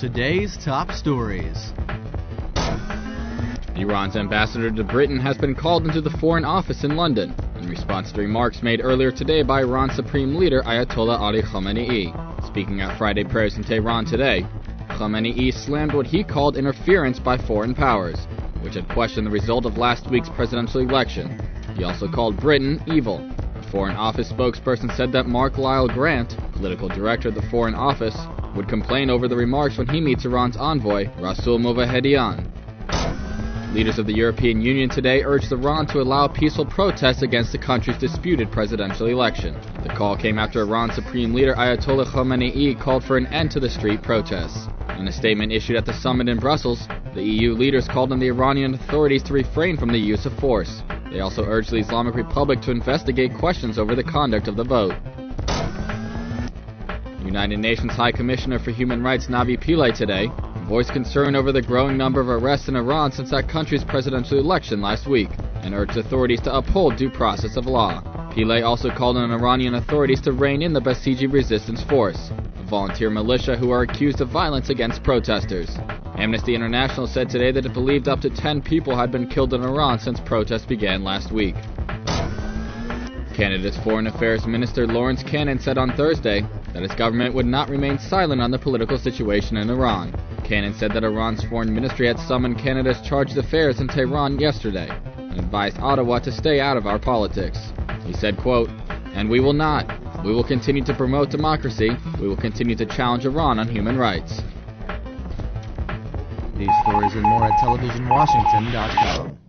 today's top stories. Iran's ambassador to Britain has been called into the Foreign Office in London in response to remarks made earlier today by Iran's Supreme Leader Ayatollah Ali Khamenei. Speaking at Friday prayers in Tehran today, Khamenei slammed what he called interference by foreign powers, which had questioned the result of last week's presidential election. He also called Britain evil. The Foreign Office spokesperson said that Mark Lyall Grant, political director of the Foreign Office, would complain over the remarks when he meets Iran's envoy, Rasoul Movahedian. Leaders of the European Union today urged Iran to allow peaceful protests against the country's disputed presidential election. The call came after Iran's Supreme Leader Ayatollah Khamenei called for an end to the street protests. In a statement issued at the summit in Brussels, the EU leaders called on the Iranian authorities to refrain from the use of force. They also urged the Islamic Republic to investigate questions over the conduct of the vote. United Nations High Commissioner for Human Rights Navi Pillay today voiced concern over the growing number of arrests in Iran since that country's presidential election last week, and urged authorities to uphold due process of law. Pillay also called on Iranian authorities to rein in the Basiji resistance force, a volunteer militia who are accused of violence against protesters. Amnesty International said today that it believed up to 10 people had been killed in Iran since protests began last week. Canada's Foreign Affairs Minister Lawrence Cannon said on Thursday that his government would not remain silent on the political situation in Iran. Cannon said that Iran's foreign ministry had summoned Canada's chargé d'affaires in Tehran yesterday and advised Ottawa to stay out of our politics. He said, quote, "And we will not. We will continue to promote democracy. We will continue to challenge Iran on human rights." These stories and more at televisionwashington.com.